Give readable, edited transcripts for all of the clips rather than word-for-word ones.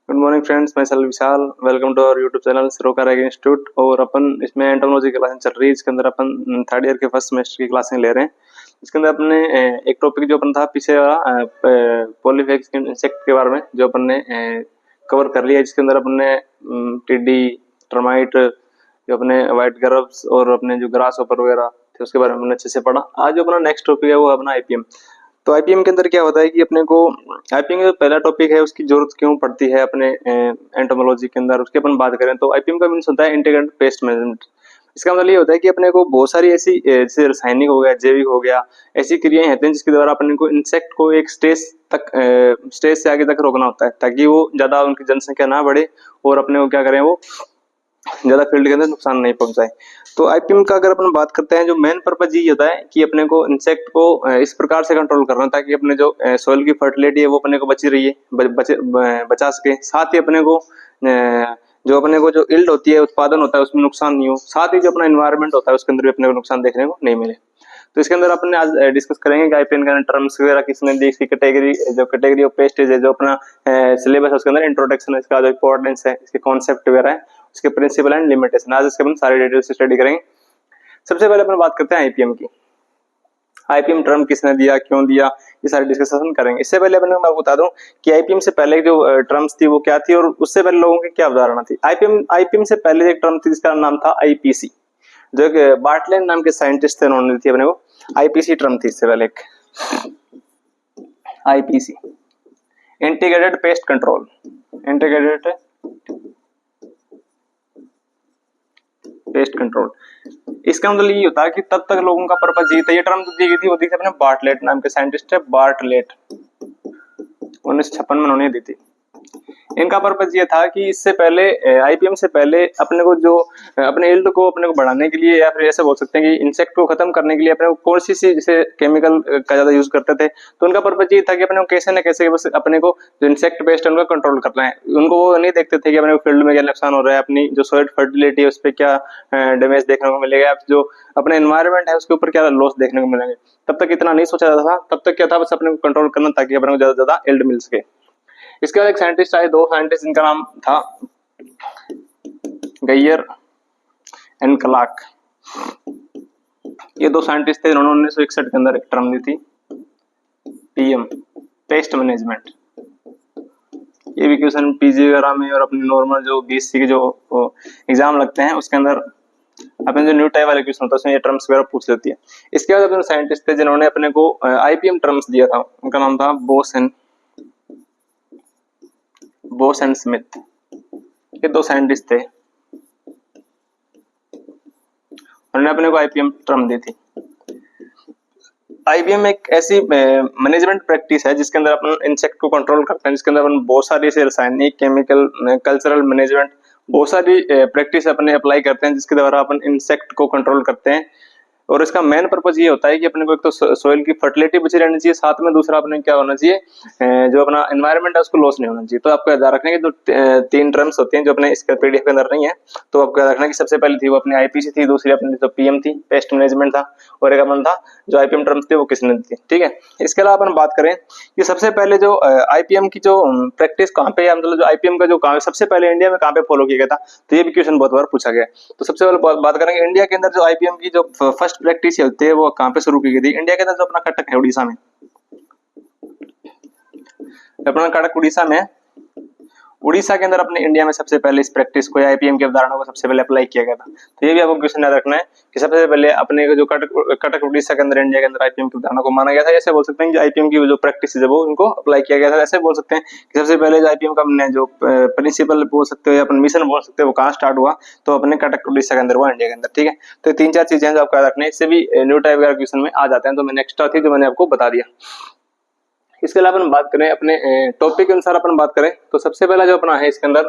Good morning friends, मैं सल Vishal. Welcome to our YouTube channel सिरोका रैग इंस्टीट्यूट। और अपन इसमें एंटोमोलॉजी की क्लासें चल रही है। इसके अंदर अपन थर्ड ईयर के फर्स्ट सेमेस्टर की क्लासें ले रहे हैं। इसके अंदर अपने एक टॉपिक जो अपन था पीछे वाला पॉलीफेज इंसेक्ट के बारे में जो अपन ने कवर कर लिया, जिसके अंदर अपन ने टिड्डी, टर्माइट, जो अपने वाइट ग्रब्स और अपने जो ग्रास ऊपर वगैरह थे उसके बारे में हमने अच्छे से पढ़ा। आज जो अपना नेक्स्ट टॉपिक है वो अपना आईपीएम। तो आईपीएम के अंदर क्या होता है कि अपने को आईपीएम का जो पहला टॉपिक है उसकी जरूरत क्यों पड़ती है अपने एंटोमोलॉजी के अंदर, उसकी अपन बात करें तो आईपीएम का मीन्स होता है इंटीग्रेटेड पेस्ट मैनेजमेंट। इसका मतलब ये होता है कि अपने को बहुत सारी ऐसी जैसे रासायनिक हो गया, जैविक हो गया, ऐसी क्रियाएं होती हैं जिसके द्वारा अपने को इंसेक्ट को एक स्टेज से आगे तक रोकना होता है ताकि वो ज्यादा उनकी जनसंख्या ना बढ़े और अपने को क्या करें, वो ज्यादा फील्ड के अंदर नुकसान नहीं पहुंचाए। तो आईपीएम का अगर अपन बात करते हैं, जो मेन पर्पज ये होता है कि अपने को इंसेक्ट को इस प्रकार से कंट्रोल करना ताकि अपने जो सॉइल की फर्टिलिटी है वो अपने को बची रही है, बचा सके। साथ ही अपने को जो अपने को जो इल्ड होती है, उत्पादन होता है, उसमें नुकसान नहीं हो। साथ ही जो अपना एनवायरमेंट होता है उसके अंदर भी अपने को नुकसान देखने को नहीं मिले। तो इसके अंदर अपन आज डिस्कस करेंगे कि आईपीएम के टर्म्स वगैरह किसने दी, इसकी कैटेगरी, जो कैटेगरी ऑफ पेस्टेज है, जो अपना सिलेबस है उसके अंदर इंट्रोडक्शन है, इसका जो इंपॉर्टेंस है, इसके कॉन्सेप्ट वगैरह है, उसके प्रिंसिपल एंड लिमिटेशन, आज इसके अपन सारी डिटेल से स्टडी करेंगे। सबसे पहले अपन बात करते हैं आईपीएम की। आईपीएम टर्म किसने दिया, क्यों दिया, ये सारी डिस्कशन करेंगे। इससे पहले मैं आपको बता दूं कि आईपीएम से पहले जो टर्म्स थी वो क्या थी और उससे पहले लोगों की क्या अवधारणा थी। आईपीएम से पहले एक टर्म थी जिसका नाम था आईपीसी, जो एक बार्टलैंड नाम के साइंटिस्ट थे, उन्होंने दी थी अपने को। आईपीसी टर्म थी इससे पहले एक IPC, integrated pest control, integrated pest control. इसका मतलब ये होता है कि तब तक लोगों का पर्पज ये था, ये टर्म दी गई थी वो दी थी अपने बार्टलेट नाम के साइंटिस्ट है, बार्टलेट, 1956 में उन्होंने दी थी। इनका पर्पज ये था कि इससे पहले आईपीएम से पहले अपने को जो अपने यील्ड को अपने को बढ़ाने के लिए, या फिर ऐसे बोल सकते हैं कि इंसेक्ट को खत्म करने के लिए अपने को कौन सी जैसे केमिकल का ज्यादा यूज करते थे। तो उनका पर्पज ये था कि अपने को कैसे न कैसे बस अपने को जो इंसेक्ट पेस्ट है उनका कंट्रोल करना है। उनको वो नहीं देखते थे कि अपने को फील्ड में क्या नुकसान हो रहा है, अपनी जो सॉइल फर्टिलिटी है उस पर क्या डैमेज देखने को मिलेगा, जो अपने एनवायरमेंट है उसके ऊपर क्या लॉस देखने को मिलेंगे। तब तक इतना नहीं सोचा जाता था। तब तक क्या था, बस अपने को कंट्रोल करना ताकि अपने को ज्यादा से ज्यादा यील्ड मिल सके। इसके बाद एक साइंटिस्ट आए, दो साइंटिस्ट, इनका नाम था गैयर एंड क्लार्क। ये दो साइंटिस्ट थे, इन्होंने 1961 के अंदर एक टर्म दी थी, पीएम, पेस्ट मैनेजमेंट। ये भी क्वेश्चन पीजी वगैरह में और अपनी नॉर्मल जो बीएससी के जो एग्जाम लगते हैं उसके अंदर अपने जो न्यू टाइप वाले क्वेश्चन होता है उसमें ये टर्म्स वगैरह पूछ लेती है। इसके बाद अपने साइंटिस्ट थे जिन्होंने अपने को आईपीएम टर्म्स दिया था, उनका नाम था बोस एंड स्मिथ। ये दो साइंटिस्ट थे, उन्होंने अपने को आईपीएम टर्म दी थी। आईपीएम एक ऐसी मैनेजमेंट प्रैक्टिस है जिसके अंदर अपन इंसेक्ट को कंट्रोल करते हैं, जिसके अंदर अपन बहुत सारी ऐसे रासायनिक, केमिकल, कल्चरल मैनेजमेंट, बहुत सारी प्रैक्टिस अपने अप्लाई करते हैं जिसके द्वारा अपन इंसेक्ट को कंट्रोल करते हैं। और इसका मेन पर्पज ये होता है कि अपने को एक तो सोइल की फर्टिलिटी बची रहनी चाहिए, साथ में दूसरा अपने क्या होना चाहिए, जो अपना एनवायरनमेंट है उसको लॉस नहीं होना चाहिए। तो आपको याद रखना है कि जो तीन टर्म्स होती हैं जो अपने इसके पीडीएफ के अंदर नहीं है, तो आपको याद रखना है कि सबसे पहले थी वो अपनी आईपीसी थी, दूसरी अपनी जो पीएम थी, पेस्ट मैनेजमेंट था, और एक अपन था जो आईपीएम टर्म्स थे वो किसने दी थी। ठीक है। इसके अलावा अपन बात करें कि सबसे पहले जो आईपीएम की जो प्रैक्टिस कहाँ पे, मतलब जो आईपीएम का जो सबसे पहले इंडिया में कहाँ पे फॉलो किया गया था, तो ये भी क्वेश्चन बहुत बार पूछा गया। तो सबसे पहले बात करेंगे इंडिया के अंदर जो आईपीएम की जो फर्स्ट प्रैक्टिस होती है वो कहाँ पे शुरू की गई थी। इंडिया के अंदर जो अपना कटक है उड़ीसा में, अपना कटक उड़ीसा में, उड़ीसा के अंदर अपने इंडिया में सबसे पहले इस प्रैक्टिस को, आईपीएम की अवधारणा को सबसे पहले अप्लाई किया गया था। तो ये भी आपको क्वेश्चन याद रखना है कि सबसे पहले अपने जो कटक उड़ीसा के अंदर, इंडिया के अंदर आईपीएम की अवधारणा को माना गया था। ऐसे बोल सकते हैं कि आईपीएम की जो प्रैक्टिस है वो उनको अप्लाई किया गया था। ऐसे बोल सकते हैं कि सबसे पहले जो आईपीएम का हमने जो प्रिंसिपल बोल सकते हो या अपन मिशन बोल सकते हो वो कहाँ स्टार्ट हुआ, तो अपने कटक उड़ीसा के अंदर हुआ, इंडिया के अंदर। ठीक है। तो तीन चार चीजें जो आपको याद रखना है, इससे भी न्यू टाइप का क्वेश्चन में आ जाते हैं। तो मैंने एक्स्ट्रा थी जो मैंने आपको बता दिया। इसके अलावा अपन बात करें अपने टॉपिक के अनुसार अपन बात करें तो सबसे पहला जो अपना है इसके अंदर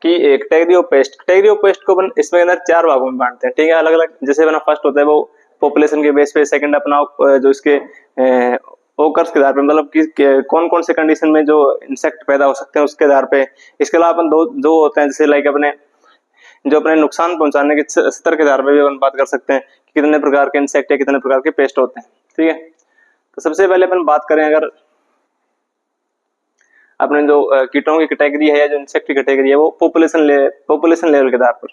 कि एक category of paste. Category of paste को अपन इसमें अंदर चार भागों में बांटते हैं। ठीक है। अलग अलग, जैसे अपना फर्स्ट होता है वो पॉपुलेशन के बेस पे, सेकंड अपना जो इसके ओकर्स के आधार पे, मतलब कि कौन कौन से कंडीशन में जो इंसेक्ट पैदा हो सकते हैं उसके आधार पे। इसके अलावा अपन दो होते हैं, जैसे लाइक अपने जो अपने नुकसान पहुंचाने के स्तर के आधार पे भी अपन बात कर सकते हैं कि कितने प्रकार के इंसेक्ट या कितने प्रकार के पेस्ट होते हैं। ठीक है। तो सबसे पहले अपन बात करें अगर अपने जो कीटों की कैटेगरी है या जो इंसेक्ट की कैटेगरी है वो पॉपुलेशन लेवल के आधार पर,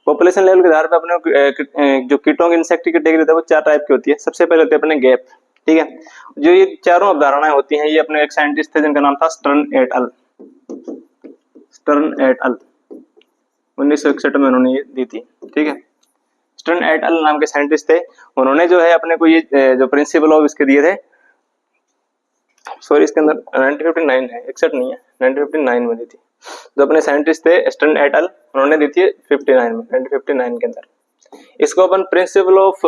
पॉपुलेशन लेवल के आधार पर अपने जो कीटों की इंसेक्ट की कैटेगरी होती है वो 4 टाइप की होती है। सबसे पहले होती है अपने गैप, ठीक है। जो ये चारों अवधारणाएं होती हैं ये अपने एक साइंटिस्ट थे जिनका नाम था स्टर्न एट अल। 1961 में उन्होंने ये दी थी, ठीक है। स्टर्न एट अल नाम के साइंटिस्ट थे, उन्होंने जो है अपने को ये जो प्रिंसिपल ऑफ इसके दिए थे, सॉरी इसके अंदर 1959 है, 61 नहीं है, 1959 में दी थी। जो अपने साइंटिस्ट थे स्टर्न एट अल, उन्होंने दी थी 59 में, 1959 के अंदर। इसको अपन प्रिंसिपल ऑफ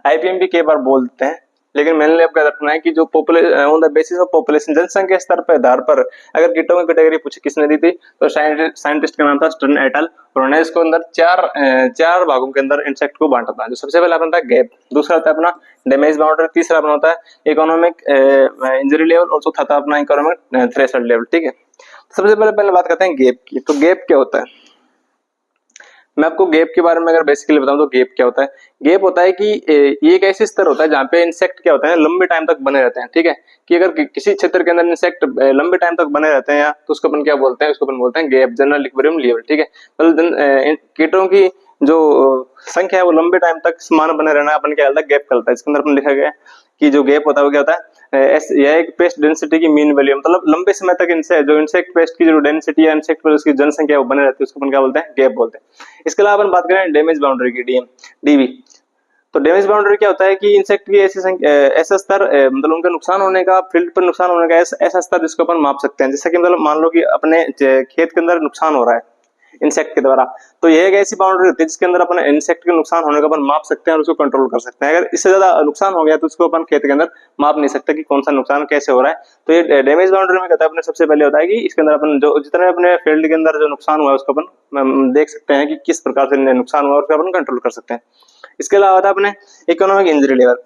आईपीएम कई बार बोल देते हैं, लेकिन मैंने आपका रखना है कि जो on the basis of population, जनसंख्या स्तर पर आधार पर अगर कीटों की कैटेगरी पूछे किसने दी थी तो साइंटिस्ट का नाम था स्टर्न एट अल। उन्होंने इसको अंदर चार भागों के अंदर इंसेक्ट को बांटा था। जो सबसे पहला अपना था गैप, दूसरा होता है अपना डैमेज बाउंड्री, तीसरा अपना होता है इकोनॉमिक इंजरी लेवल और चौथा था अपना इकोनॉमिक थ्रेशोल्ड लेवल, ठीक है। सबसे पहले बात करते हैं गैप की। तो गैप क्या होता है, मैं आपको गैप के बारे में अगर बेसिकली बताऊं तो गैप क्या होता है। गैप होता है कि ये एक ऐसी स्तर होता है जहाँ पे इंसेक्ट क्या होता है लंबे टाइम तक बने रहते हैं, ठीक है। कि अगर किसी क्षेत्र के अंदर इंसेक्ट लंबे टाइम तक बने रहते हैं तो उसको अपन क्या बोलते हैं, उसको अपन बोलते हैं गैप, जनरल इक्विलिब्रियम लेवल, ठीक है। मतलब कीटों की जो संख्या है वो लंबे टाइम तक समान बने रहना अपन क्या कहता है, गैप कहलाता है। इसके अंदर अपन लिखा गया है कि जो गैप होता है वो क्या होता है, यह एक पेस्ट डेंसिटी की मीन वैल्यू, मतलब लंबे समय तक जो इंसेक्ट पेस्ट की जो डेंसिटी है, इंसेक्ट पर उसकी जनसंख्या वो बने रहती है, उसको अपन क्या बोलते हैं, गैप बोलते हैं। इसके अलावा अपन बात करें डैमेज बाउंड्री की, डीबी। तो डैमेज बाउंड्री क्या होता है कि इंसेक्ट की ऐसा स्तर, मतलब उनका नुकसान होने का, फील्ड पर नुकसान होने का ऐसा स्तर जिसको अपन माप सकते हैं। जैसे कि मतलब मान लो कि अपने खेत के अंदर नुकसान हो रहा है इंसेक्ट के द्वारा, तो यह एक ऐसी बाउंड्री होती है जिसके अंदर अपन इंसेक्ट के नुकसान होने का अपन माप सकते हैं और उसको कंट्रोल कर सकते हैं। अगर इससे ज्यादा नुकसान हो गया तो उसको अपन खेत के अंदर माप नहीं सकते कि कौन सा नुकसान कैसे हो रहा है। तो ये डैमेज बाउंड्री में कहता है अपने सबसे पहले होता है कि इसके अंदर अपन जो जितने अपने फील्ड के अंदर जो नुकसान हुआ है उसको अपन देख सकते हैं कि किस प्रकार से नुकसान हुआ और उसको अपन कंट्रोल कर सकते हैं। इसके अलावा होता है अपने economic injury level.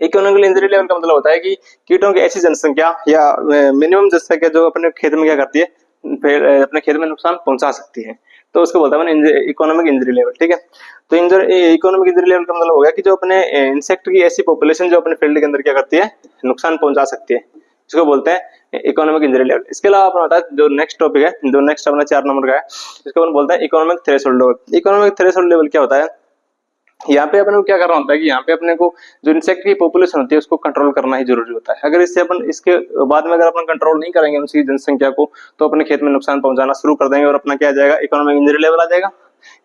Economic injury level का मतलब होता है कि कीटों की ऐसी जनसंख्या या मिनिमम जनसंख्या जो अपने खेत में क्या करती है, फिर अपने खेत में नुकसान पहुंचा सकती है, तो उसको बोलता है इकोनॉमिक इंजरी लेवल, ठीक है। तो इकोनॉमिक इंजरी लेवल का मतलब हो गया कि जो अपने इंसेक्ट की ऐसी पॉपुलेशन जो अपने फील्ड के अंदर क्या करती है, नुकसान पहुंचा सकती है, इसको बोलते हैं इकोनॉमिक इंजरी लेवल। इसके अलावा अपना होता है जो नेक्स्ट टॉपिक है, जो नेक्स्ट अपना 4 नंबर का है, इसको अपन बोलते हैं economic threshold level. Economic threshold level क्या होता है, यहाँ पे अपने को क्या करना होता है कि यहाँ पे अपने को जो इंसेक्ट की पॉपुलेशन होती है उसको कंट्रोल करना ही जरूरी होता है। अगर इससे अपन इसके बाद में अगर अपन कंट्रोल नहीं करेंगे उनकी जनसंख्या को, तो अपने खेत में नुकसान पहुंचाना शुरू कर देंगे और अपना क्या आ जाएगा, इकोनॉमिक इंजरी लेवल आ जाएगा,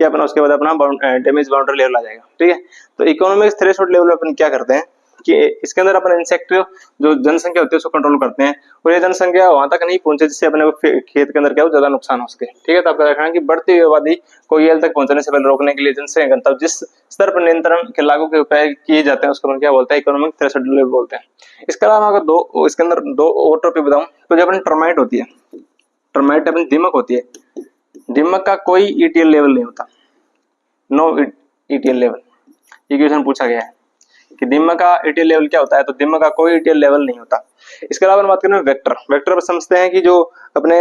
या अपना उसके बाद अपना डैमेज बाउंड्री लेवल आ जाएगा, ठीक है। तो इकोनॉमिक थ्रेशोल्ड लेवल में अपन क्या करते हैं कि इसके अंदर अपन इंसेक्ट जो जनसंख्या होती है उसको कंट्रोल करते हैं और ये जनसंख्या वहां तक नहीं पहुंचे जिससे अपने खेत के अंदर क्या हो ज्यादा नुकसान हो सके, ठीक है। तो आपका रखना है कि बढ़ती हुई आबादी को यल तक पहुंचने से पहले रोकने के लिए जनसंख्या घनत्व जिस स्तर पर नियंत्रण के लागू के उपाय किए जाते हैं उसको अपन क्या बोलते हैं, इकोनॉमिक थ्रेशोल्ड लेवल बोलते हैं। इसके अलावा अगर इसके अंदर दो और टॉपिक बताऊं तो जो अपनी टर्माइट होती है, टर्माइट अपनी दीमक होती है, दीमक का कोई ईटीएल लेवल नहीं होता, नो ईटीएल लेवल। ये क्वेश्चन पूछा गया है कि दीमक का ईटीएल लेवल क्या होता है, तो दीमक का कोई ईटीएल लेवल नहीं होता। इसके अलावा बात करें वेक्टर, वेक्टर पर समझते हैं कि जो अपने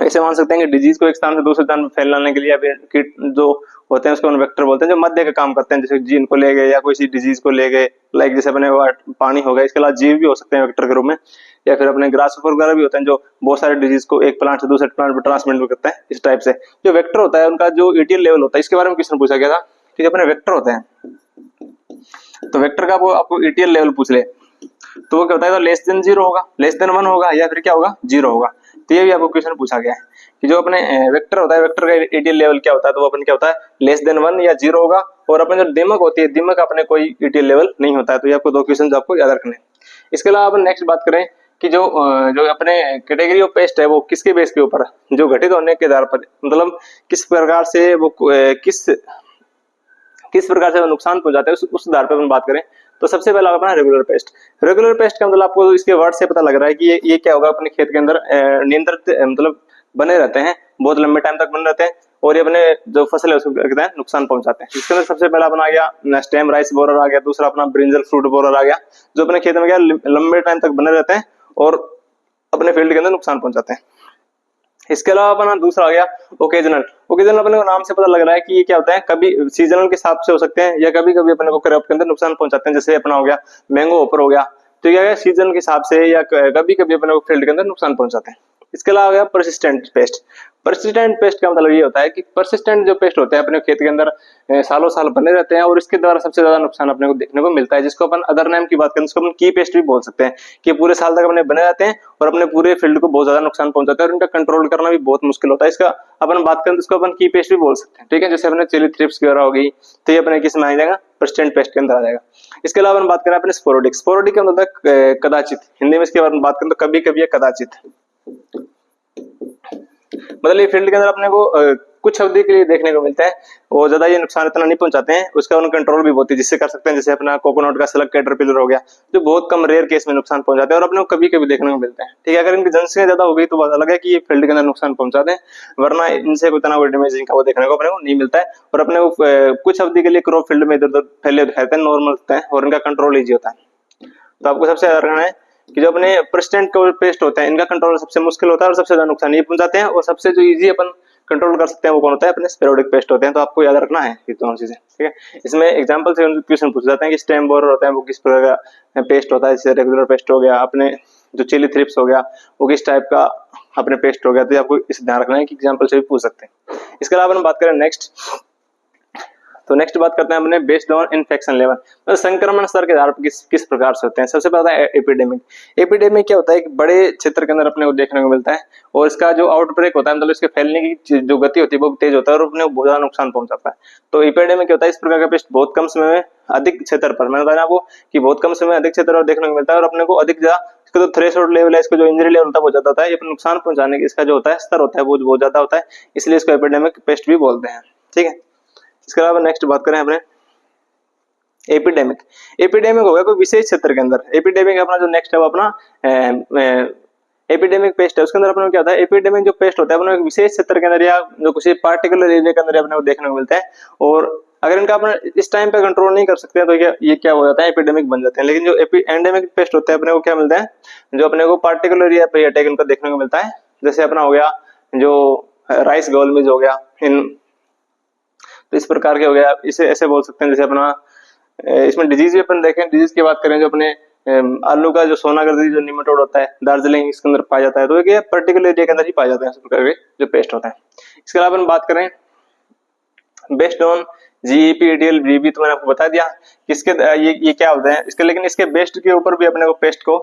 ऐसे मान सकते हैं कि डिजीज को एक स्थान से दूसरे स्थान में फैलाने के लिए कीट जो होते हैं उसको वेक्टर बोलते हैं, जो मध्य का काम करते हैं, जैसे जीन को ले गए या कोई सी डिजीज को ले गए, लाइक जैसे अपने पानी हो गया। इसके अलावा जीव भी हो सकते हैं वेक्टर के रूप में, या फिर अपने ग्रासहोपर वगैरह भी होते हैं जो बहुत सारे डिजीज को एक प्लांट से दूसरे प्लांट पर ट्रांसमिट भी करते हैं। इस टाइप से जो वेक्टर होता है उनका जो ईटीएल लेवल होता है, इसके बारे में क्वेश्चन पूछा गया था कि अपने वेक्टर होते हैं, तो वेक्टर का वो आपको ईटीएल लेवल पूछ ले तो वो क्या होता है, तो लेस देन 0 होगा, लेस देन 1 होगा, या फिर क्या होगा 0 होगा। तो ये भी आपको क्वेश्चन पूछा गया है कि जो अपने वेक्टर होता है, वेक्टर का ईटीएल लेवल क्या होता है, तो वो अपन क्या होता है लेस देन 1 या 0 होगा। और अपने जो दीमक होती है, दीमक अपने कोई ईटीएल लेवल नहीं होता है। तो ये आपको 2 क्वेश्चन आपको याद रखने। इसके अलावा अपन नेक्स्ट बात करें कि जो अपने कैटेगरी ऑफ पेस्ट है वो किसके बेस के ऊपर, जो घटित होने के आधार पर, मतलब किस प्रकार से वो किस प्रकार से वो नुकसान पहुंचाते हैं उस आधार पर अपन बात करें तो सबसे पहला अपना रेगुलर पेस्ट। रेगुलर पेस्ट का मतलब आपको इसके वर्ड से पता लग रहा है कि ये क्या होगा, अपने खेत के अंदर नियंत्रित मतलब बने रहते हैं, बहुत लंबे टाइम तक बने रहते हैं और ये अपने जो फसल है उसको कहते हैं नुकसान पहुंचाते हैं। इसके अंदर सबसे पहला अपना आ गया स्टेम राइस बोरर आ गया, दूसरा अपना ब्रिंजल फ्रूट बोरर आ गया, जो अपने खेत में क्या लंबे टाइम तक बने रहते हैं और अपने फील्ड के अंदर नुकसान पहुंचाते हैं। इसके अलावा अपना दूसरा आ गया ओकेजनल। ओकेजनल अपने को नाम से पता लग रहा है कि ये क्या होता है, कभी सीजनल के हिसाब से हो सकते हैं या कभी कभी अपने को क्रॉप के अंदर नुकसान पहुंचाते हैं। जैसे अपना हो गया मैंगो होपर हो गया, तो क्या है सीजन के हिसाब से या कभी कभी अपने को फील्ड के अंदर नुकसान पहुंचाते हैं। इसके अलावा गया परसिस्टेंट पेस्ट। परसिस्टेंट पेस्ट का मतलब ये होता है कि परसिस्टेंट जो पेस्ट होते हैं अपने खेत के अंदर सालों साल बने रहते हैं और इसके द्वारा सबसे ज्यादा नुकसान अपने को देखने को मिलता है, जिसको अपन अदर नेम की बात करें, इसको अपन की पेस्ट भी बोल सकते हैं, कि पूरे साल तक अपने बने रहते हैं और अपने पूरे फील्ड को बहुत ज्यादा नुकसान पहुंचाते हैं और इनका कंट्रोल करना भी बहुत मुश्किल होता है। इसका अपन बात करें तो इसको अपन की पेस्ट भी बोल सकते हैं, ठीक है। जैसे अपने चिली थ्रिप्स वगैरह होगी, तो ये अपने किस में आ जाएगा, परसिस्टेंट पेस्ट के अंदर आ जाएगा। इसके अलावा अपन बात करें अपने स्पोरोडिक। स्पोरोडिक का मतलब कदाचित, हिंदी में इसके बारे में बात करें तो कभी कभी या कदाचित, मतलब ये फील्ड के अंदर अपने को कुछ अवधि के लिए देखने को मिलता है और ज्यादा ये नुकसान इतना नहीं पहुंचाते हैं, उसका उन कंट्रोल भी बहुत है जिससे कर सकते हैं। जैसे अपना कोकोनट का स्लग कैटरपिलर हो गया, जो बहुत कम रेयर केस में नुकसान पहुंचाते हैं और अपने को कभी कभी देखने को मिलता है, ठीक है। अगर इनकी जनसंख्या ज्यादा हो गई तो बात अलग है कि ये फील्ड के अंदर नुकसान पहुंचाते हैं, वरना इनसे उतना कोई डैमेजिंग का वो देखने को अपने को नहीं मिलता है और अपने को कुछ अवधि के लिए क्रॉप फील्ड में इधर उधर फैले दिखाते हैं, नॉर्मल होता है और इनका कंट्रोल ईजी होता है। तो आपको सबसे ज्यादा रखना है कि जो अपने परसिस्टेंट पेस्ट होते हैं इनका कंट्रोल सबसे मुश्किल होता है और सबसे ज्यादा नुकसान ये पहुंचाते हैं, और सबसे जो इजी अपन कंट्रोल कर सकते हैं वो कौन होता है, अपने स्पोरोडिक पेस्ट होते हैं। तो आपको याद रखना है ये दोनों चीजें, ठीक है। इसमें एग्जांपल से क्वेश्चन पूछ जाते हैं कि स्टेम बोरर होता है वो किस प्रकार का पेस्ट होता है, जैसे रेगुलर पेस्ट हो गया, अपने जो चिली थ्रिप्स हो गया वो किस टाइप का अपने पेस्ट हो गया, तो आपको इस ध्यान रखना है कि एग्जाम्पल से भी पूछ सकते हैं। इसके अलावा हम बात करें नेक्स्ट, तो नेक्स्ट बात करते हैं अपने बेस्ड ऑन इन्फेक्शन लेवल, मतलब संक्रमण स्तर के आधार पर किस प्रकार से होते हैं। सबसे पहला है एपिडेमिक। एपिडेमिक क्या होता है, एक बड़े क्षेत्र के अंदर अपने को देखने को मिलता है और इसका जो आउटब्रेक होता है, मतलब इसके फैलने की जो गति होती है वो तेज होता है और अपने को बहुत ज्यादा नुकसान पहुंचाता है। तो एपिडेमिक क्या होता है, इस प्रकार का पेस्ट बहुत कम समय में अधिक क्षेत्र पर, मैंने बताया आपको कि बहुत कम समय में अधिक क्षेत्र पर देखने को मिलता है और अपने को अधिक ज्यादा इसका जो थ्रेशोल्ड लेवल है, इसका जो इंजरी लेवल होता है वो ज्यादा होता है, ये नुकसान पहुंचाने की इसका जो होता है स्तर होता है वो बहुत ज्यादा होता है, इसलिए इसको एपिडेमिक पेस्ट भी बोलते हैं, ठीक है। इसके अलावा नेक्स्ट बात करें अपने एपिडेमिक। एपिडेमिक हो गया कोई विशेष क्षेत्र के अंदर। एपिडेमिक अपना जो नेक्स्ट है वो अपना एपिडेमिक पेस्ट है, उसके अंदर अपने को क्या होता है, एपिडेमिक जो पेस्ट होता है अपने विशेष क्षेत्र के अंदर या जो किसी पार्टिकुलर एरिया के अंदर अपने को देखने को मिलता है, और अगर इनका अपना इस टाइम पे कंट्रोल नहीं कर सकते हैं तो ये क्या हो जाता है, एपिडेमिक बन जाते हैं। लेकिन जो एंडेमिक पेस्ट होता है अपने को क्या मिलता है, जो अपने को पार्टिकुलर एरिया पे अटैक इनका देखने को मिलता है, जैसे अपना हो गया जो राइस गोलमिज हो गया, इन तो इस प्रकार के हो गया, इसे ऐसे बोल सकते हैं। जैसे अपना इसमें डिजीज भी अपन देखें, डिजीज की बात करें जो अपने आलू का जो सोनागर जो निमेटोड होता है दार्जिलिंग इसके अंदर पाया जाता है, तो ये पर्टिकुलर एरिया के अंदर ही पाया जाता है इस प्रकार के जो पेस्ट होता है। इसके अलावा अपन बात करें बेस्ड ऑन जीईपी एटीएल बीबी, तो मैंने आपको बता दिया किसके ये क्या होता है इसके, लेकिन इसके बेस्ट के ऊपर भी अपने को पेस्ट को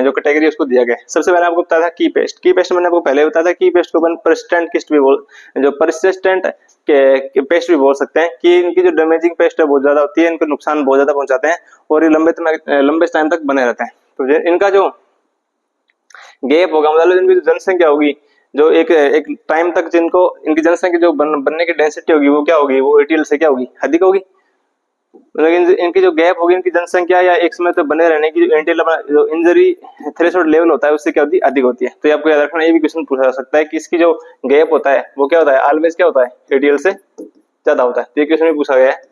जो कैटेगरी उसको दिया गया है। सबसे पहले आपको बताया था की पेस्ट। की पेस्ट मैंने आपको पहले बताया था, की पेस्ट को अपन परसिस्टेंट किस्ट भी बोल, जो परसिस्टेंट के पेस्ट भी बोल सकते हैं, कि इनकी जो डैमेजिंग पेस्ट है बहुत ज्यादा होती है, इनको नुकसान बहुत ज्यादा पहुंचाते हैं और ये लंबे टाइम तक बने रहते हैं। तो इनका जो गैप होगा, मतलब इनकी जो जनसंख्या होगी, जो एक टाइम तक जिनको इनकी जनसंख्या जो बनने की डेंसिटी होगी वो क्या होगी, वो एटीएल से क्या होगी, अधिक होगी। लेकिन इनकी जो गैप होगी, इनकी जनसंख्या या एक समय तक बने रहने की जो एटीएल जो इंजरी थ्रेशोल्ड लेवल होता है उससे क्या होती है, अधिक होती है। तो ये आपको याद रखना, ये भी क्वेश्चन पूछा जा सकता है कि इसकी जो गैप होता है वो क्या होता है, ऑलवेज क्या होता है, एटीएल से ज्यादा होता है। तो ये क्वेश्चन भी पूछा गया है।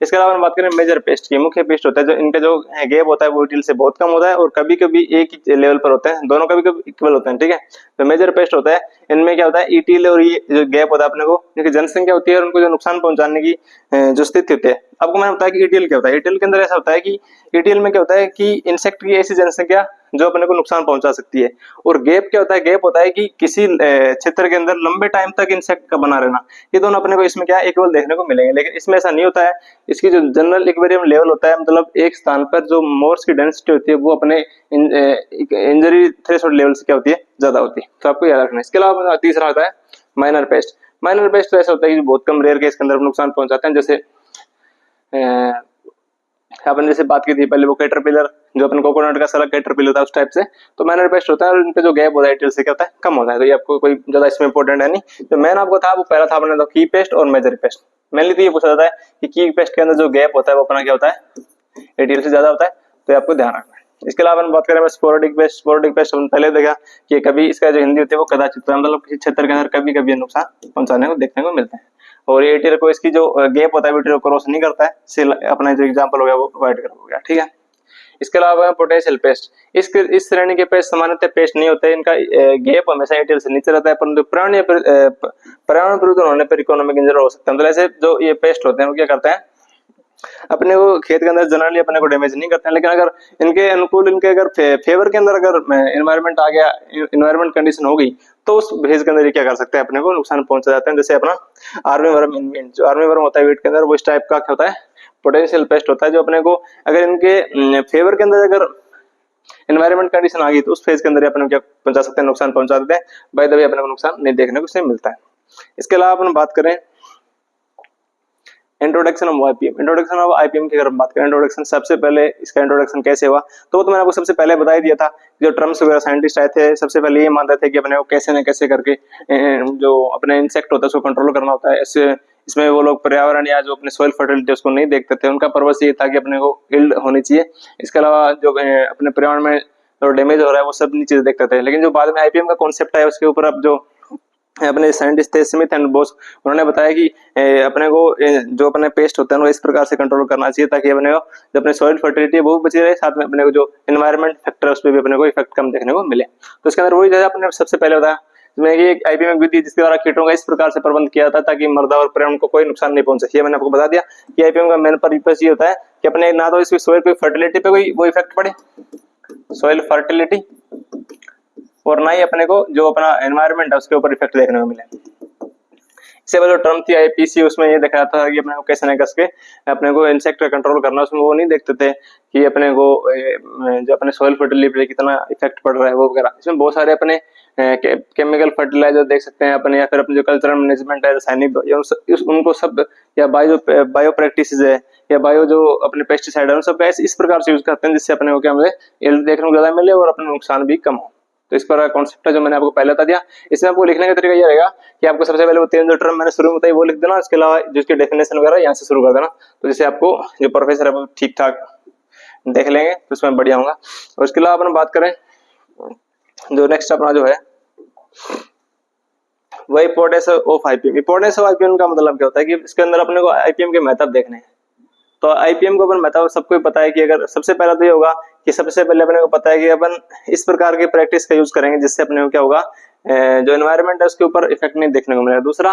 इसके अलावा हम बात करें मेजर पेस्ट की, मुख्य पेस्ट होता है जो इनका जो गैप होता है वो एटीएल से बहुत कम होता है और कभी कभी एक ही लेवल पर होते हैं, दोनों कभी कभी इक्वल होते हैं, ठीक है। तो मेजर पेस्ट होता है, इनमें क्या होता है, ईटीएल और ये जो गैप होता है अपने को जिनकी जनसंख्या होती है और उनको जो नुकसान पहुंचाने की जो स्थिति होती है। आपको मैंने बताया कि ईटीएल क्या होता है, ईटीएल के अंदर ऐसा होता है कि ईटीएल में क्या होता है कि इंसेक्ट की ऐसी जनसंख्या जो अपने को नुकसान पहुंचा सकती है, और गैप क्या होता है, गैप होता है कि किसी क्षेत्र के अंदर लंबे टाइम तक इंसेक्ट का बना रहना। ये दोनों अपने को इसमें क्या है, इक्वल देखने को मिलेंगे, लेकिन इसमें ऐसा नहीं होता है। इसकी जो जनरल इक्वेलिब्रियम लेवल होता है, मतलब एक स्थान पर जो मोर्स की डेंसिटी होती है वो अपने इंजरी थ्रेशोल्ड लेवल से क्या होती है, ज्यादा होती है। तो आपको याद रखना है। इसके अलावा तीसरा होता है माइनर पेस्ट। माइनर पेस्ट तो ऐसा होता है कि बहुत कम रेयर केस के अंदर नुकसान पहुंचाते हैं, जैसे अपन जैसे बात की थी पहले वो कैटरपिलर, जो अपन कोकोनट का सारा कैटरपिलर था उस टाइप से। तो माइनर पेस्ट होता है और इनका जो गैप होता है एटीएल से क्या होता है, कम होता है। तो ये आपको कोई ज्यादा इसमें इंपॉर्टेंट है नहीं। तो मैंने आपको था वो पहला था अपने की पेस्ट और मेजर पेस्ट। मेनली तो ये पूछा जाता है कि की पेस्ट के अंदर जो गैप होता है वो अपना क्या होता है, एटीएल से ज्यादा होता है। तो ये आपको ध्यान रखना है। इसके अलावा हम बात करें स्पोरेडिक पेस्ट। स्पोरेडिक पेस्ट हमने पहले देखा कि कभी इसका जो हिंदी होती है वो कदाचित, मतलब किसी क्षेत्र के अंदर कभी कभी नुकसान पहुंचाने को देखने को मिलता है, और ये एटीएल को इसकी जो गैप होता है एटीएल क्रॉस नहीं करता है। अपना जो एग्जांपल हो गया वो अवॉइड कर गया, ठीक है। इसके अलावा पोटेंशियल पेस्ट, इस श्रेणी के पेस्ट सामान्यतः पेस्ट नहीं होते, इनका गैप हमेशा एटीएल से नीचे रहता है, परंतु पर्यावरण प्रदूषण होने पर इकोनॉमिक इंजरी हो सकता है। मतलब ऐसे जो ये पेस्ट होते हैं वो क्या करते हैं, अपने को खेत के अंदर जनरली अपने को डैमेज नहीं करते हैं, लेकिन अगर इनके अनुकूल, इनके अगर फेवर के अंदर अगर एनवायरनमेंट आ गया, एनवायरनमेंट कंडीशन हो गई, तो उस भेज के अंदर ये क्या कर सकते हैं, अपने को नुकसान पहुंचा जाते हैं। जैसे अपना आर्मी वर्म, जो आर्मी वर्म होता है वीट के अंदर, वो इस टाइप का क्या होता है, पोटेंशियल पेस्ट होता है, जो अपने को अगर इनके फेवर के अंदर अगर एनवायरनमेंट कंडीशन आ गई तो उस फेज के अंदर ही अपने क्या पहुंचा सकते हैं, नुकसान पहुंचा देते हैं। बाय द वे अपने को नुकसान नहीं देखने को इसमें मिलता है। इसके अलावा अपन बात करें introduction of IPM. Introduction of IPM की अगर बात करें, इंट्रोडक्शन सबसे पहले इसका इंट्रोडक्शन कैसे हुआ, तो वो तो मैंने आपको सबसे पहले बता ही दिया था। जो ट्रम्स वगैरह साइंटिस्ट आए थे, सबसे पहले ये मानते थे कि अपने को कैसे न कैसे करके जो अपने इंसेक्ट होता है उसको कंट्रोल करना होता है। इसमें वो लोग पर्यावरण या जो अपने सॉइल फर्टिलिटी उसको नहीं देखते थे। उनका पर्पस ये था कि अपने को यील्ड होनी चाहिए। इसके अलावा जो अपने पर्यावरण में जो डैमेज हो रहा है वो सब चीजें देखते थे। लेकिन जो बाद में आईपीएम का कॉन्सेप्ट है, उसके ऊपर अब जो अपने साइंटिस्ट थे स्मिथ एंड बोस, उन्होंने बताया कि अपने को जो अपने पेस्ट होते हैं वो इस प्रकार से कंट्रोल करना चाहिए ताकि अपने को जो अपने सॉइल फर्टिलिटी है वो बची रहे, साथ में अपने को जो एनवायरमेंट फैक्टर है उस पर भी अपने को इफेक्ट कम देखने को मिले। तो इसके अंदर वही जैसे अपने सबसे पहले बताया आईपीएम विधि जिसके द्वारा कीटों का इस प्रकार से प्रबंध किया जाता है ताकि मृदा और पर्यावरण को कोई नुकसान नहीं पहुंचे। ये मैंने आपको बता दिया कि आईपीएम का मेन पर्पस ये होता है कि अपने ना तो इसकी सॉइल की फर्टिलिटी पे कोई वो इफेक्ट पड़े, सॉइल फर्टिलिटी, और ना ही अपने को जो अपना एनवायरनमेंट है उसके ऊपर इफेक्ट देखने को मिले। इससे पहले जो टर्म थी आईपीसी, उसमें ये देखा जाता था कि अपने को कैसे न कैसे अपने को इंसेक्ट कंट्रोल करना, उसमें वो नहीं देखते थे कि अपने को जो अपने सॉइल फर्टिलिटी पे कितना इफेक्ट पड़ रहा है वो वगैरह। इसमें बहुत सारे अपने केमिकल फर्टिलाइजर देख सकते हैं अपने, या फिर अपने जो कल्चरल मैनेजमेंट है, रासायनिक उनको सब, या बायो प्रैक्टिसेस है, या बायो जो अपने पेस्टिसाइड है, उन सब इस प्रकार से यूज करते हैं जिससे अपने को क्या मिले, यील्ड देखने को ज्यादा मिले और अपने नुकसान भी कम हो। तो इस पर कॉन्सेप्ट है जो मैंने आपको पहले बता दिया। इसमें आपको लिखने का तरीका ये रहेगा कि आपको सबसे पहले वो तीन जो टर्म मैंने शुरू में बताई वो लिख देना, इसके अलावा जिसकी डेफिनेशन वगैरह यहाँ से शुरू कर देना, तो जिससे आपको जो प्रोफेसर है वो ठीक ठाक देख लेंगे तो उसमें बढ़िया होगा। और इसके अलावा अपन बात करें जो नेक्स्ट अपना जो है वो importance of IPM. Importance of IPM का मतलब क्या होता है कि इसके अंदर अपने को आईपीएम के मेथड देखने हैं। तो आईपीएम को अपन मेथड सबको पता है कि अगर सबसे पहला तो ये होगा कि सबसे पहले अपने को पता है कि अपन इस प्रकार की प्रैक्टिस का यूज करेंगे जिससे अपने को क्या होगा, जो एनवायरनमेंट है उसके ऊपर इफेक्ट नहीं देखने को मिलेगा। दूसरा,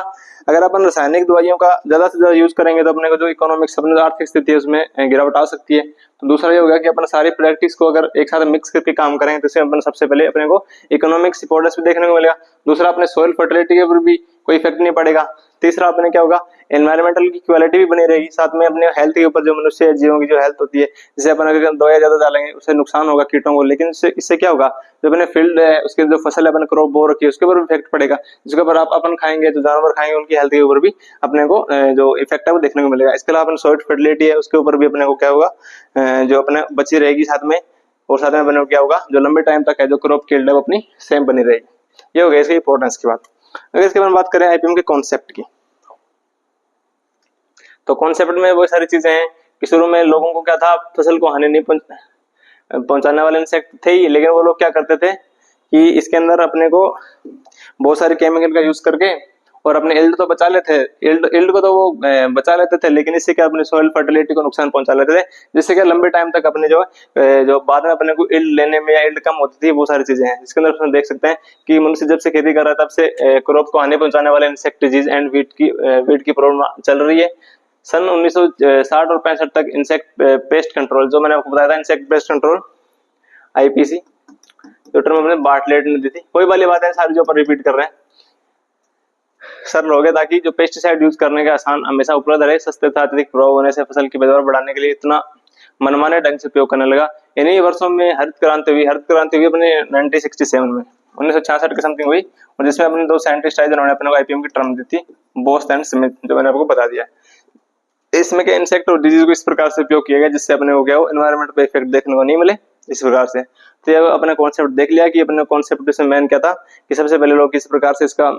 अगर अपन रासायनिक दवाइयों का ज्यादा से ज्यादा यूज करेंगे तो अपने को जो इकोनॉमिक्स, अपनी आर्थिक स्थिति है उसमें गिरावट आ सकती है। तो दूसरा ये होगा कि अपन सारी प्रैक्टिस को अगर एक साथ मिक्स करके काम करेंगे तो इसमें अपन सबसे पहले अपने को इकोनॉमिक्स इंपोर्टेंस भी देखने को मिलेगा। दूसरा, अपने सॉइल फर्टिलिटी के ऊपर भी कोई इफेक्ट नहीं पड़ेगा। तीसरा, अपने क्या होगा, एनवायरमेंटल की क्वालिटी भी बनी रहेगी, साथ में अपने हेल्थ के ऊपर जो मनुष्य जीवों की जो हेल्थ होती है, जैसे अपन अगर दवाई ज्यादा डालेंगे उससे नुकसान होगा कीटों को, लेकिन इससे क्या होगा, जो अपने फील्ड है उसके जो फसल है अपन क्रॉप बो रखी है उसके ऊपर भी इफेक्ट पड़ेगा, जिसके ऊपर आप अपन खाएंगे जो जानवर खाएंगे उनकी हेल्थ के ऊपर भी अपने को जो इफेक्ट है वो देखने को मिलेगा। इसके अलावा अपन सॉइल फर्टिलिटी है उसके ऊपर भी अपने को क्या होगा, जो अपने बची रहेगी साथ में, और साथ में अपने को क्या होगा, जो लंबे टाइम तक है जो क्रॉप की है वो अपनी सेम बनी रहेगी। ये हो गया इसकी इंपॉर्टेंस की बात। अगर इसके बारे में बात करें आईपीएम के कॉन्सेप्ट की, तो कॉन्सेप्ट में वो सारी चीजें हैं कि शुरू में लोगों को क्या था, फसल को हानि नहीं पहुंचाने वाले इंसेक्ट थे ही, लेकिन वो लोग क्या करते थे कि इसके अंदर अपने को बहुत सारे केमिकल का यूज करके और अपने यील्ड तो बचा लेते थे, यील्ड को तो वो बचा लेते थे, लेकिन इससे क्या अपने सॉइल फर्टिलिटी को नुकसान पहुंचा लेते थे, जिससे क्या लंबे टाइम तक अपने जो बाद में अपने को यील्ड लेने में या यील्ड कम होती थी, वो सारी चीजें हैं। इसके अंदर देख सकते हैं कि मनुष्य जब से खेती कर रहा है तब से क्रॉप को हानि पहुंचाने वाले इंसेक्ट डिजीज एंड वीट की प्रॉब्लम चल रही है। सन 1960 और 65 तक इंसेक्ट पेस्ट कंट्रोल, जो मैंने आपको बताया था इंसेक्ट पेस्ट कंट्रोल आईपीसी, जो टर्म हमने बार्टलेट ने दी थी, कोई वाली बात है सारी जो अपन रिपीट कर रहे हैं सर लोगे, ताकि जो पेस्टिसाइड यूज करने का आसान हमेशा उपलब्ध रहे, सस्ते था, अत्यधिक प्रभाव होने से फसल की पैदावार बढ़ाने के लिए इतना मनमाने ढंग से उपयोग करने लगा। इन्हीं वर्षों में हरित क्रांति हुई अपने 1967 में, 1966 की समथिंग हुई, और जिसमें अपने दो साइंटिस्ट आए जिन्होंने अपने को आईपीएम की टर्म दी थी, बोस एंड स्मिथ, जो मैंने आपको बता दिया। इसमें क्या इंसेक्ट और डिजीज को इस प्रकार से उपयोग किया गया जिससे अपने को क्या हो, एनवायरनमेंट पे इफेक्ट देखने को नहीं मिले इस प्रकार से। तो ये अपने कॉन्सेप्ट देख लिया कि अपने कॉन्सेप्ट इसमें मेन क्या था कि सबसे पहले लोग किस प्रकार से इसका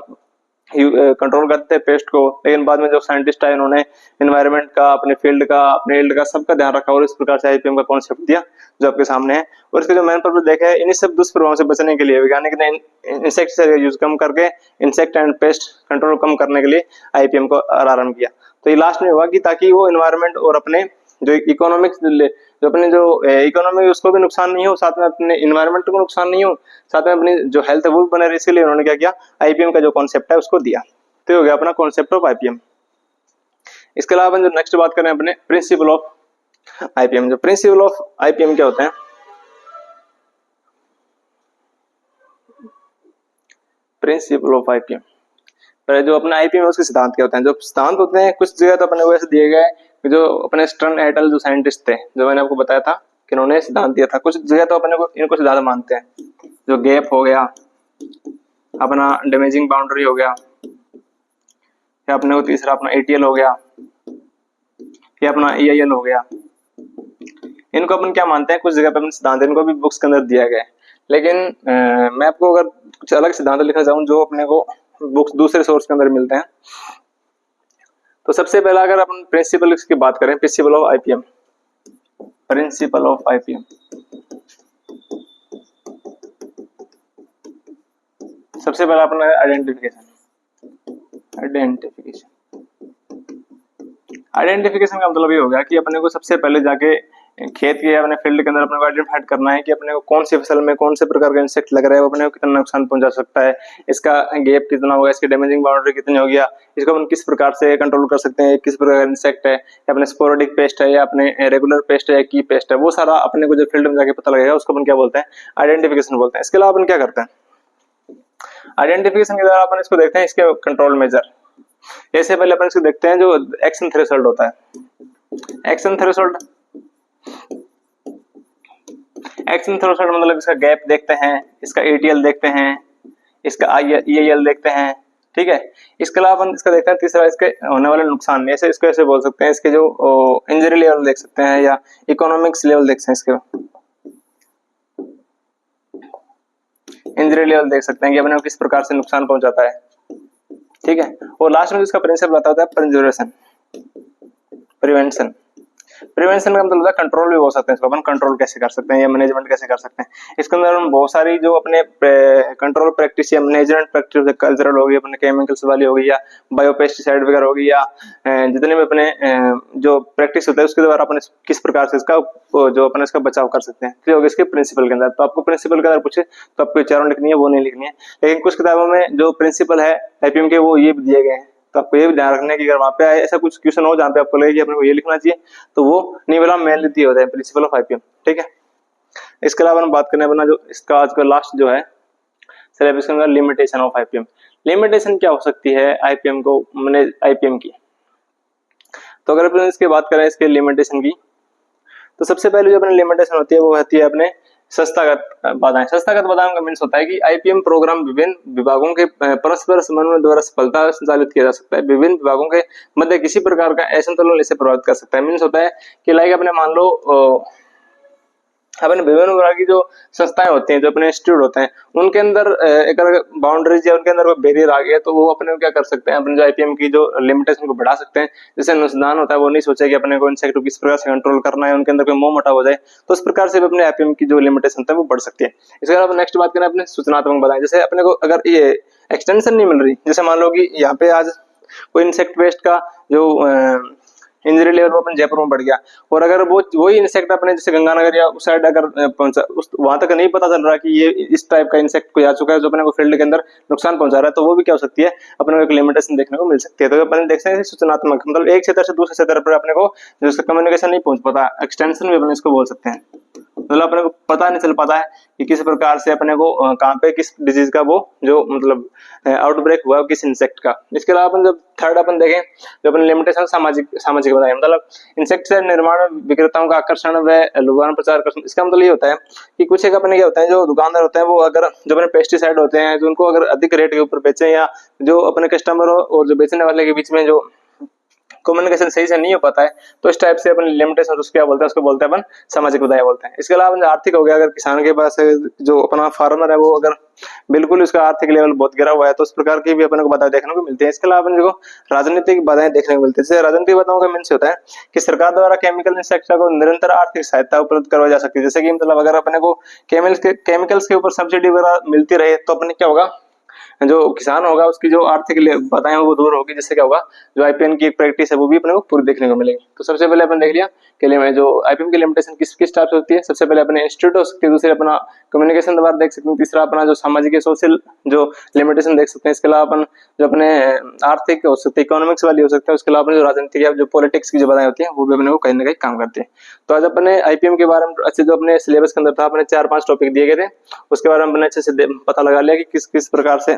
कंट्रोल करते थे पेस्ट को, लेकिन बाद में जो साइंटिस्ट आए उन्होंने एनवायरनमेंट का, अपने फील्ड का, अपने यील्ड का सबका ध्यान रखा और इस प्रकार से आईपीएम का कॉन्सेप्ट दिया जो आपके सामने है। और इसके जो मेन पर्पस देखे है, इन्हीं सब दुष्प्रभावों से बचने के लिए वैज्ञानिक ने इंसेक्टिसाइड यूज कम करके इंसेक्ट एंड पेस्ट कंट्रोल कम करने के लिए आईपीएम को आरंभ किया। तो ये लास्ट में हुआ कि ताकि वो एनवायरनमेंट और अपने जो इकोनॉमिक्स, जो अपने जो इकोनॉमी उसको भी नुकसान नहीं हो, साथ में अपने इन्वायरमेंट को नुकसान नहीं हो, साथ में अपनी जो हेल्थ है वो भी बने रहे, इसलिए उन्होंने क्या किया, आईपीएम का जो कॉन्सेप्ट है उसको दिया। तो हो गया अपना कॉन्सेप्ट ऑफ आईपीएम। इसके अलावा जो नेक्स्ट बात करें अपने प्रिंसिपल ऑफ आईपीएम, जो प्रिंसिपल ऑफ आईपीएम क्या होते हैं, प्रिंसिपल ऑफ आईपीएम पर जो अपना आईपीएम है उसके सिद्धांत क्या होते हैं। जो सिद्धांत होते हैं कुछ जगह तो अपने को ऐसे दिए गए जो अपने स्टर्न एटल जो साइंटिस्ट थे, जो मैंने आपको बताया था कि उन्होंने सिद्धांत दिया था, कुछ जगह तो अपने को इनको सिद्धांत मानते हैं। जो गैप हो गया, अपना डैमेजिंग बाउंड्री हो गया, या अपने को तीसरा अपना एटीएल हो गया, या अपना ईआईएल हो गया, इनको अपन क्या मानते हैं, कुछ जगह पे अपने सिद्धांत इनको भी बुक्स के अंदर दिया गया है। लेकिन मैं आपको अगर कुछ अलग सिद्धांत लिखना चाहूँ जो अपने को बुक्स दूसरे सोर्स के अंदर मिलते हैं, तो सबसे पहला अगर अपन प्रिंसिपल की बात करें, principle of IPM, principle of IPM, सबसे पहला अपना आइडेंटिफिकेशन। आइडेंटिफिकेशन का मतलब ये हो गया कि अपने को सबसे पहले जाके खेत के अपने फील्ड के अंदर अपने को आइडेंटिफाइड करना है कि अपने को कौन सी फसल में कौन से प्रकार का इंसेक्ट लग रहा है, वो अपने को कितना नुकसान पहुंचा सकता है, इसका गैप कितना होगा, इसकी डैमेजिंग बाउंड्री कितनी होगी, इसको अपन किस प्रकार से कंट्रोल कर सकते हैं, किस प्रकार का इंसेक्ट है, या अपने स्पोरेडिक पेस्ट है, या अपने रेगुलर पेस्ट है, या की पेस्ट है, वो सारा अपने को जो फील्ड में जाके पता लगेगा उसको अपन क्या बोलते हैं, आइडेंटिफिकेशन बोलते हैं। इसके अलावा अपन क्या करते हैं, आइडेंटिफिकेशन के द्वारा अपन इसको देखते हैं इसके कंट्रोल मेजर। ऐसे पहले अपन इसको देखते हैं जो एक्शन थ्रेशोल्ड होता है। एक्शन थ्रेशोल्ड, एक्शन थ्रेशोल्ड मतलब इसका गैप देखते हैं, इसका एटीएल देखते हैं, इसका ईआईएल देखते हैं, ठीक है। इसके अलावा अपन इसका देखते हैं तीसरा इसके होने वाले नुकसान, ऐसे इसको ऐसे बोल सकते हैं, इसके जो इंजरी लेवल देख सकते हैं या इकोनॉमिक्स लेवल देख सकते हैं, इसके इंजरी लेवल देख सकते हैं कि अपने को किस प्रकार से नुकसान पहुंचाता है, ठीक है। और लास्ट में इसका प्रिंसिपल आता है प्रिजर्वेशन, प्रिवेंशन। प्रिवेंशन का मतलब होता है कंट्रोल भी हो सकते हैं, इसको अपन कंट्रोल कैसे कर सकते हैं या मैनेजमेंट कैसे कर सकते हैं। इसके अंदर हम बहुत सारी जो अपने कंट्रोल प्रैक्टिस या मैनेजमेंट प्रैक्टिस, कल्चरल होगी, अपने केमिकल्स वाली होगी, या बायोपेस्टिसाइड वगैरह होगी, या जितने भी अपने जो प्रैक्टिस होता है उसके द्वारा अपन किस प्रकार से इसका जो अपन इसका बचाव कर सकते हैं, तो इसके प्रिंसिपल के अंदर। तो आपको प्रिंसिपल के अंदर पूछे तो आपको चारों लिखनी है, वो नहीं लिखनी है। लेकिन कुछ किताबों में जो प्रिंसिपल है आईपीएम के वो ये भी दिए गए हैं, तो आपको ये भी ध्यान रखना है कि अगर वहां पे ऐसा कुछ क्वेश्चन हो जहाँ पे आपको लगे कि अपने को ये लिखना चाहिए, तो वो नहीं बोला मेन दिए होता है प्रिंसिपल ऑफ आईपीएम, ठीक है। इसके अलावा हम बात करने अपना जो इसका आज का लास्ट जो है सिलेबस के अंदर लिमिटेशन ऑफ आईपीएम। लिमिटेशन क्या हो सकती है आईपीएम को, मैंने आईपीएम की, तो अगर अपन इसकी बात करें इसके लिमिटेशन की, तो सबसे पहले जो अपनी लिमिटेशन होती है वो होती है अपने संस्थागत बाधाएं। संस्थागत बाधाओं का मीन्स होता है कि आईपीएम प्रोग्राम विभिन्न विभागों के परस्पर समन्वय द्वारा सफलता संचालित किया जा सकता है। विभिन्न विभागों के मध्य किसी प्रकार का असंतुलन इसे प्रभावित कर सकता है। मीन्स होता है कि लाइक अपने मान लो अपने विभिन्न प्रकार की जो संस्थाएं होती हैं, जो अपने इंस्टीट्यूट होते हैं, उनके अंदर एक बाउंड्रीज या उनके अंदर कोई बैरियर आ गया तो वो अपने क्या कर सकते हैं, अपने जो आईपीएम की जो लिमिटेशन को बढ़ा सकते हैं। जैसे अनुसंधान होता है वो नहीं सोचा कि अपने को इंसेक्ट को किस प्रकार से कंट्रोल करना है, उनके अंदर कोई मोह मोटाव हो जाए, तो उस प्रकार से अपने आईपीएम की जो लिमिटेशन होता है वो बढ़ सकती है। इसके अलावा नेक्स्ट बात करें अपने सूचनात्मक बाधाएं। जैसे अपने को अगर ये एक्सटेंशन नहीं मिल रही, जैसे मान लो कि यहाँ पे आज कोई इंसेक्ट पेस्ट का जो इंजरी लेवल वो अपन जयपुर में बढ़ गया, और अगर वो वही इंसेक्ट अपने जैसे गंगानगर या उस साइड अगर पहुंचा, उस वहां तक नहीं पता चल रहा कि ये इस टाइप का इंसेक्ट कोई आ चुका है जो अपने को फील्ड के अंदर नुकसान पहुंचा रहा है, तो वो भी क्या हो सकती है, अपने को एक लिमिटेशन देखने को मिल सकती है। तो अपन देखते हैं सूचनात्मक मतलब एक क्षेत्र से दूसरे क्षेत्र पर अपने को जो कम्युनिकेशन नहीं पहुंच पाता, एक्सटेंशन भी अपन इसको बोल सकते हैं। मतलब अपने को पता नहीं चल पाता है कि किस प्रकार से अपने को कहाँ पे किस डिजीज का वो जो मतलब आउटब्रेक हुआ किस इंसेक्ट का। इसके अलावा अपन जब थर्ड अपन देखें जो अपन लिमिटेशन सामाजिक बताए, मतलब इंसेक्ट से निर्माण विक्रेताओं का आकर्षण व लुभावन प्रचार कर। इसका मतलब ये होता है कि कुछ एक अपने क्या होता है जो दुकानदार होते हैं वो अगर जो अपने पेस्टिसाइड होते हैं जो उनको अगर अधिक रेट के ऊपर बेचें, या जो अपने कस्टमर और जो बेचने वाले के बीच में जो कम्युनिकेशन सही से नहीं हो पाता है, तो इस टाइप से अपन लिमिटेशन उसको क्या बोलते हैं, उसको बोलते हैं अपन सामाजिक बाधाएं बोलते हैं। इसके अलावा आर्थिक हो गया, अगर किसान के पास जो अपना फार्मर है वो अगर बिल्कुल उसका आर्थिक लेवल बहुत गिरा हुआ है तो उस प्रकार की भी अपन को बाधाएं देखने को मिलती है। इसके अलावा अपन को राजनीतिक बाधाएं देखने को मिलती है। जैसे राजनीतिक बाधाओं का मीन्स होता है कि सरकार द्वारा केमिकल इंसेक्ट को निरंतर आर्थिक सहायता उपलब्ध करवाई जा सकती है। जैसे कि मतलब अगर अपने को केमिकल्स के ऊपर सब्सिडी वगैरह मिलती रहे तो अपने क्या होगा, जो किसान होगा उसकी जो आर्थिक बाधाएं वो दूर होगी, जिससे क्या होगा जो आईपीएम की एक प्रैक्टिस है वो भी अपने को पूरी देखने को मिलेगी। तो सबसे पहले अपन देख लिया कि जो आईपीएम की लिमिटेशन किस किस टाइप से होती है। सबसे पहले अपने इंस्टीट्यूट हो सकती है, दूसरे अपना कम्युनिकेशन द्वारा देख सकते हैं, तीसरा अपना जो सामाजिक सोशल जो लिमिटेशन देख सकते हैं। इसके अलावा अपन जो अपने आर्थिक हो सकती है, इकोनॉमिक्स वाली हो सकता है। उसके अलावा अपने जो राजनीतिक या जो पॉलिटिक्स की जो बाधाएं होती है वो भी अपने को कहीं ना कहीं काम करती है। तो आज अपने आईपीएम के बारे में अच्छे जो अपने सिलेबस के अंदर था, अपने 4-5 टॉपिक दिए गए थे, उसके बारे में अपने अच्छे से पता लगा लिया कि किस किस प्रकार से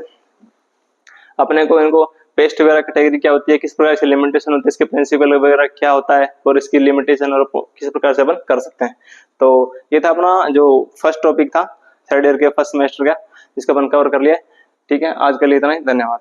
अपने को इनको पेस्ट वगैरह कैटेगरी क्या होती है, किस प्रकार से लिमिटेशन होती है, इसके प्रिंसिपल वगैरह क्या होता है और इसकी लिमिटेशन और किस प्रकार से अपन कर सकते हैं। तो ये था अपना जो फर्स्ट टॉपिक था थर्ड ईयर के फर्स्ट सेमेस्टर का, जिसका अपन कवर कर लिया। ठीक है, आज के लिए इतना ही, धन्यवाद।